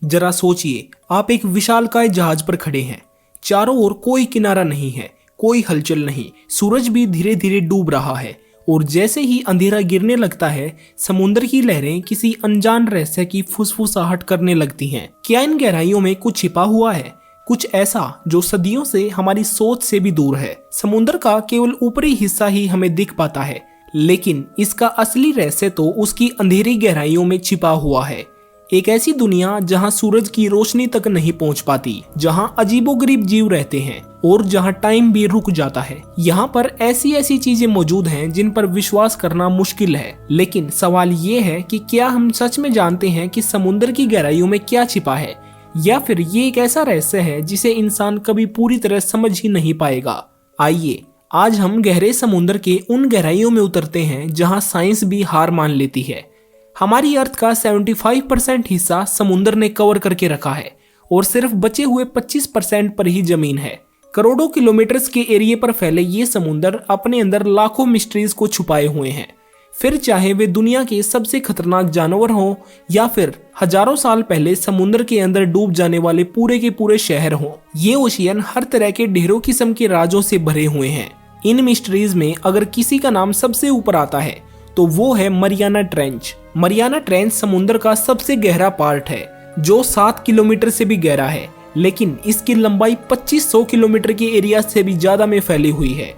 जरा सोचिए, आप एक विशालकाय जहाज पर खड़े हैं। चारों ओर कोई किनारा नहीं है, कोई हलचल नहीं। सूरज भी धीरे धीरे डूब रहा है और जैसे ही अंधेरा गिरने लगता है, समुद्र की लहरें किसी अनजान रहस्य की फुसफुसाहट करने लगती हैं। क्या इन गहराइयों में कुछ छिपा हुआ है, कुछ ऐसा जो सदियों से हमारी सोच से भी दूर है? समुद्र का केवल ऊपरी हिस्सा ही हमें दिख पाता है, लेकिन इसका असली रहस्य तो उसकी अंधेरी गहराइयों में छिपा हुआ है। एक ऐसी दुनिया जहां सूरज की रोशनी तक नहीं पहुंच पाती, जहां अजीबोगरीब जीव रहते हैं और जहां टाइम भी रुक जाता है। यहाँ पर ऐसी ऐसी चीजें मौजूद हैं जिन पर विश्वास करना मुश्किल है। लेकिन सवाल ये है कि क्या हम सच में जानते हैं कि समुद्र की गहराइयों में क्या छिपा है, या फिर ये एक ऐसा रहस्य है जिसे इंसान कभी पूरी तरह समझ ही नहीं पाएगा। आइए आज हम गहरे समुद्र के उन गहराइयों में उतरते हैं जहां साइंस भी हार मान लेती है। हमारी अर्थ का 75% हिस्सा समुद्र ने कवर करके रखा है और सिर्फ बचे हुए 25% पर ही जमीन है। करोड़ों किलोमीटर्स के एरिया पर फैले ये समुद्र अपने अंदर लाखों मिस्ट्रीज को छुपाए हुए हैं। फिर चाहे वे दुनिया के सबसे खतरनाक जानवर हों या फिर हजारों साल पहले समुद्र के अंदर डूब जाने वाले पूरे के पूरे शहर हों, ये ओशियन हर तरह के ढेरों किस्म के राजों से भरे हुए हैं। इन मिस्ट्रीज में अगर किसी का नाम सबसे ऊपर आता है तो वो है मरियाना ट्रेंच। मरियाना ट्रेंच समुद्र का सबसे गहरा पार्ट है, जो 7 किलोमीटर से भी गहरा है, लेकिन इसकी लंबाई 2500 किलोमीटर के एरिया से भी ज्यादा में फैली हुई है।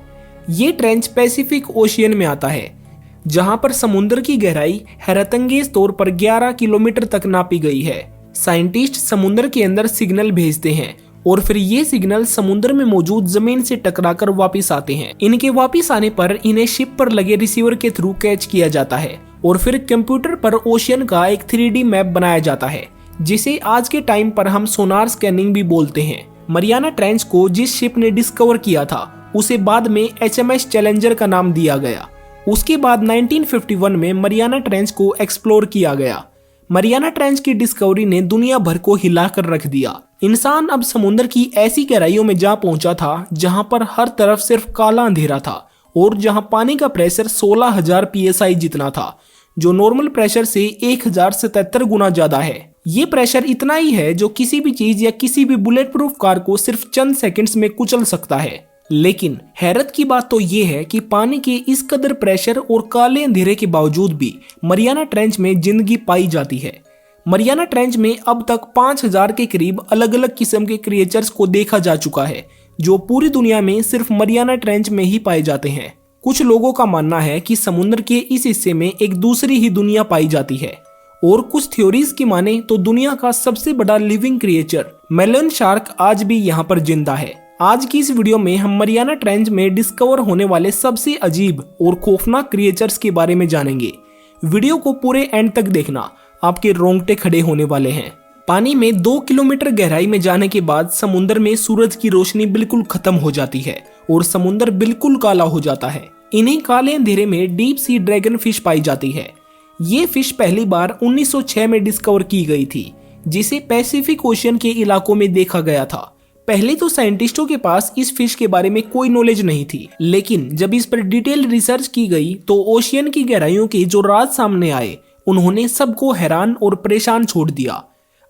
ये ट्रेंच पैसिफिक ओशियन में आता है, जहां पर समुद्र की गहराई हैरतअंगेज तौर पर 11 किलोमीटर तक नापी गई है। साइंटिस्ट समुद्र के अंदर सिग्नल भेजते हैं और फिर ये सिग्नल समुद्र में मौजूद जमीन से टकराकर वापस आते हैं। इनके वापस आने पर इन्हें शिप पर लगे रिसीवर के थ्रू कैच किया जाता है और फिर कंप्यूटर पर ओशियन का एक 3D मैप बनाया जाता है, जिसे आज के टाइम पर हम सोनार स्कैनिंग भी बोलते हैं। मरियाना ट्रेंच को जिस शिप ने डिस्कवर किया था उसे बाद में HMS चैलेंजर का नाम दिया गया। उसके बाद 1951 में मरियाना ट्रेंच को एक्सप्लोर किया गया। मरियाना ट्रेंच की डिस्कवरी ने दुनिया भर को हिला कर रख दिया। इंसान अब समुद्र की ऐसी गहराइयों में जा पहुंचा था जहां पर हर तरफ सिर्फ काला अंधेरा था और जहां पानी का प्रेशर 16,000 PSI जितना था, जो नॉर्मल प्रेशर से 1077 गुना ज्यादा है। ये प्रेशर इतना ही है जो किसी भी चीज या किसी भी बुलेट प्रूफ कार को सिर्फ चंद सेकंड्स में कुचल सकता है। लेकिन हैरत की बात तो ये है कि पानी के इस कदर प्रेशर और काले अंधेरे के बावजूद भी मरियाना ट्रेंच में जिंदगी पाई जाती है। मरियाना ट्रेंच में अब तक 5000 के करीब अलग अलग किस्म के क्रिएचर्स को देखा जा चुका है, जो पूरी दुनिया में सिर्फ मरियाना ट्रेंच में ही पाए जाते हैं। कुछ लोगों का मानना है कि समुद्र के इस हिस्से में एक दूसरी ही दुनिया पाई जाती है, और कुछ थ्योरीज की माने तो दुनिया का सबसे बड़ा लिविंग क्रिएचर मेलन शार्क आज भी यहाँ पर जिंदा है। आज की इस वीडियो में हम मरियाना ट्रेंच में डिस्कवर होने वाले सबसे अजीब और खौफनाक क्रिएचर्स के बारे में जानेंगे। वीडियो को पूरे एंड तक देखना, आपके रोंगटे खड़े होने वाले हैं। पानी में 2 किलोमीटर गहराई में जाने के बाद समुद्र में सूरज की रोशनी बिल्कुल खत्म हो जाती है और समुद्र बिल्कुल काला हो जाता है। इन्हीं काले अंधेरे में डीप सी ड्रैगन फिश पाई जाती है। ये फिश पहली बार 1906 में डिस्कवर की गई थी, जिसे पैसिफिक ओशियन के इलाकों में देखा गया था। पहले तो साइंटिस्टों के पास इस फिश के बारे में कोई नॉलेज नहीं थी, लेकिन जब इस पर डिटेल रिसर्च की गई तो ओशियन की गहराइयों के जो राज सामने आए, उन्होंने सबको हैरान और परेशान छोड़ दिया।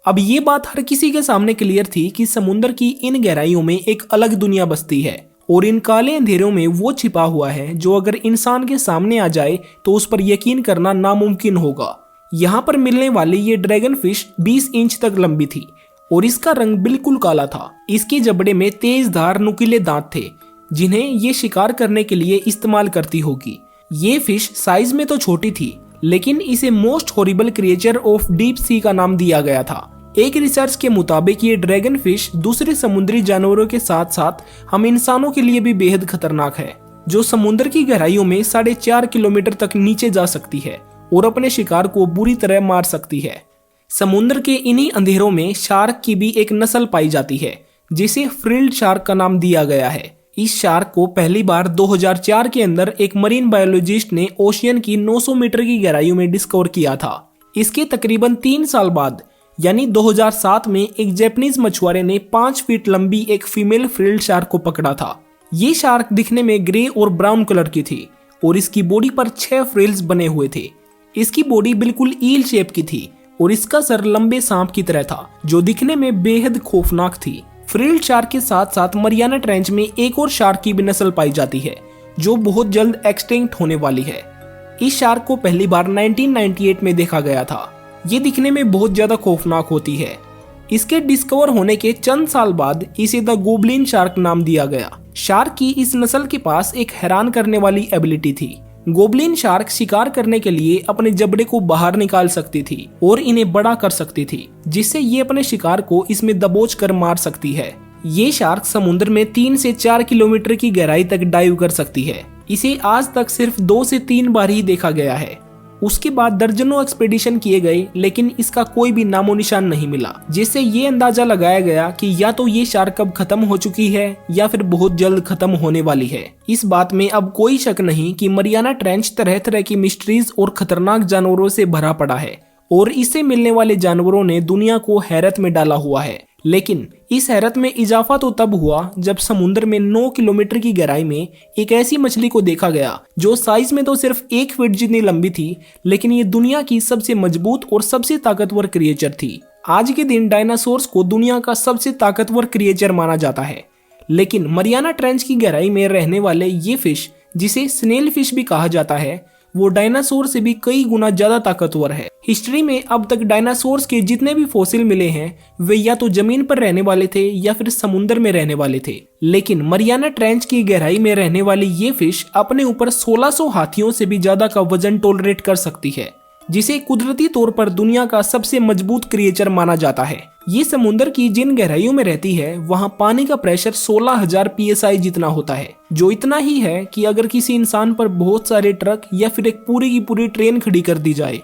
अब ये बात हर किसी के सामने क्लियर थी कि समुद्र की इन गहराइयों में एक अलग दुनिया बसती है और इन काले अंधेरों में वो छिपा हुआ है जो अगर इंसान के सामने आ जाए तो उस पर यकीन करना नामुमकिन होगा। यहाँ पर मिलने वाली ये ड्रैगन फिश 20 इंच तक लंबी थी और इसका रंग बिल्कुल काला था। इसके जबड़े में तेज धार नुकीले दांत थे, जिन्हें ये शिकार करने के लिए इस्तेमाल करती होगी। ये फिश साइज में तो छोटी थी, लेकिन इसे most horrible creature of deep sea का नाम दिया गया था। एक रिसर्च के मुताबिक ये ड्रैगन फिश दूसरे समुद्री जानवरों के साथ साथ हम इंसानों के लिए भी बेहद खतरनाक है, जो समुद्र की गहराइयों में 4.5 किलोमीटर तक नीचे जा सकती है और अपने शिकार को बुरी तरह मार सकती है। समुद्र के इन्हीं अंधेरों में शार्क की भी एक नस्ल पाई जाती है, जिसे फ्रिल्ड शार्क का नाम दिया गया है। इस शार्क को पहली बार 2004 के अंदर एक मरीन बायोलॉजिस्ट ने ओशियन की 900 मीटर की गहराइयों में डिस्कवर किया था। इसके तकरीबन 3 साल बाद यानी 2007 में एक जापानीज मछुआरे ने 5 फीट लंबी एक फीमेल फ्रिल्ड शार्क को पकड़ा था। ये शार्क दिखने में ग्रे और ब्राउन कलर की थी और इसकी बॉडी पर 6 फ्रिल्स बने हुए थे। इसकी बॉडी बिल्कुल ईल शेप की थी और इसका सर लंबे सांप की तरह था जो दिखने में बेहद खौफनाक थी। फ्रिल शार्क के साथ साथ मरियाना ट्रेंच में एक और शार्क की भी नस्ल पाई जाती है जो बहुत जल्द एक्सटिंक्ट होने वाली है। इस शार्क को पहली बार 1998 में देखा गया था। ये दिखने में बहुत ज्यादा खौफनाक होती है। इसके डिस्कवर होने के चंद साल बाद इसे द गोब्लिन शार्क नाम दिया गया। शार्क की इस नस्ल के पास एक हैरान करने वाली एबिलिटी थी। गोब्लिन शार्क शिकार करने के लिए अपने जबड़े को बाहर निकाल सकती थी और इन्हें बड़ा कर सकती थी, जिससे ये अपने शिकार को इसमें दबोच कर मार सकती है। ये शार्क समुद्र में 3 से 4 किलोमीटर की गहराई तक डाइव कर सकती है। इसे आज तक सिर्फ 2 से 3 बार ही देखा गया है। उसके बाद दर्जनों एक्सपेडिशन किए गए, लेकिन इसका कोई भी नामो निशान नहीं मिला, जिससे ये अंदाजा लगाया गया कि या तो ये शार्क अब खत्म हो चुकी है या फिर बहुत जल्द खत्म होने वाली है। इस बात में अब कोई शक नहीं कि मरियाना ट्रेंच तरह तरह की मिस्ट्रीज और खतरनाक जानवरों से भरा पड़ा है और इससे मिलने वाले जानवरों ने दुनिया को हैरत में डाला हुआ है। लेकिन इस हैरत में इजाफा तो तब हुआ जब समुद्र में 9 किलोमीटर की गहराई में एक ऐसी मछली को देखा गया जो साइज में तो सिर्फ 1 फीट जितनी लंबी थी, लेकिन ये दुनिया की सबसे मजबूत और सबसे ताकतवर क्रिएचर थी। आज के दिन डायनासोर्स को दुनिया का सबसे ताकतवर क्रिएचर माना जाता है, लेकिन मरियाना ट्रेंच की गहराई में रहने वाले ये फिश, जिसे स्नेल फिश भी कहा जाता है, वो डायनासोर से भी कई गुना ज्यादा ताकतवर है। हिस्ट्री में अब तक डायनासोर्स के जितने भी फॉसिल मिले हैं वे या तो जमीन पर रहने वाले थे या फिर समुद्र में रहने वाले थे, लेकिन मरियाना ट्रेंच की गहराई में रहने वाली ये फिश अपने ऊपर 1600 हाथियों से भी ज्यादा का वजन टॉलरेट कर सकती है, जिसे कुदरती तौर पर दुनिया का सबसे मजबूत क्रिएचर माना जाता है। ये समुद्र की जिन गहराइयों में रहती है वहाँ पानी का प्रेशर 16,000 PSI जितना होता है, जो इतना ही है कि अगर किसी इंसान पर बहुत सारे ट्रक या फिर एक पूरी की पूरी ट्रेन खड़ी कर दी जाए।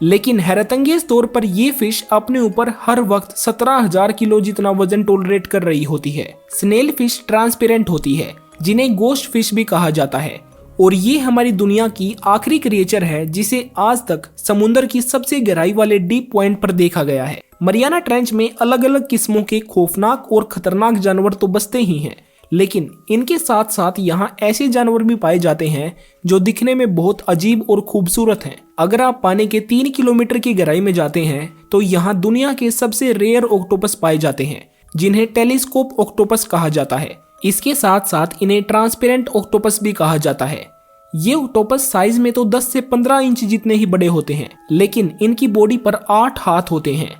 लेकिन हैरतअंगेज तौर पर ये फिश अपने ऊपर हर वक्त 17,000 किलो जितना वजन टॉलरेट कर रही होती है। स्नेल फिश ट्रांसपेरेंट होती है, जिन्हें गोश्त फिश भी कहा जाता है, और ये हमारी दुनिया की आखिरी क्रिएचर है जिसे आज तक समुद्र की सबसे गहराई वाले डीप पॉइंट पर देखा गया है। मरियाना ट्रेंच में अलग अलग किस्मों के खौफनाक और खतरनाक जानवर तो बसते ही हैं, लेकिन इनके साथ साथ यहाँ ऐसे जानवर भी पाए जाते हैं जो दिखने में बहुत अजीब और खूबसूरत हैं। अगर आप पानी के 3 किलोमीटर की गहराई में जाते हैं तो यहाँ दुनिया के सबसे रेयर ऑक्टोपस पाए जाते हैं, जिन्हें टेलीस्कोप ऑक्टोपस कहा जाता है। इसके साथ साथ इन्हें ट्रांसपेरेंट ऑक्टोपस भी कहा जाता है। ये ऑक्टोपस साइज में तो 10 से 15 इंच जितने ही बड़े होते हैं, लेकिन इनकी बॉडी पर 8 हाथ होते हैं,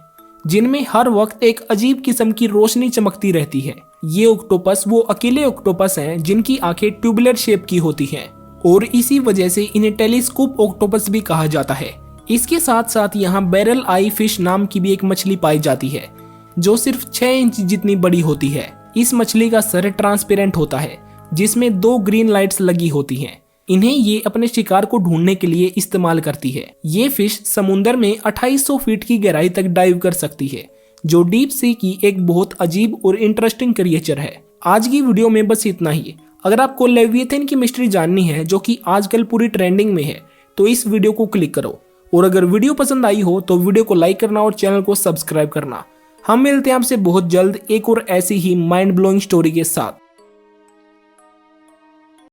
जिनमें हर वक्त एक अजीब किस्म की रोशनी चमकती रहती है। ये ऑक्टोपस वो अकेले ऑक्टोपस हैं जिनकी आंखें ट्यूबुलर शेप की होती हैं, और इसी वजह से इन्हें टेलीस्कोप ऑक्टोपस भी कहा जाता है। इसके साथ साथ यहाँ बैरल आई फिश नाम की भी एक मछली पाई जाती है, जो सिर्फ 6 इंच जितनी बड़ी होती है। इस मछली का सर ट्रांसपेरेंट होता है, जिसमें 2 ग्रीन लाइट्स लगी होती हैं। इन्हें ये अपने शिकार को ढूंढने के लिए इस्तेमाल करती है। ये फिश समुद्र में 2800 फीट की गहराई तक डाइव कर सकती है, जो डीप सी की एक बहुत अजीब और इंटरेस्टिंग क्रिएचर है। आज की वीडियो में बस इतना ही। अगर आपको लेविएथन की मिस्ट्री जाननी है, जो कि आजकल पूरी ट्रेंडिंग में है, तो इस वीडियो को क्लिक करो। और अगर वीडियो पसंद आई हो तो वीडियो को लाइक करना और चैनल को सब्सक्राइब करना। हम मिलते हैं आपसे बहुत जल्द एक और ऐसी ही माइंड ब्लोइंग स्टोरी के साथ।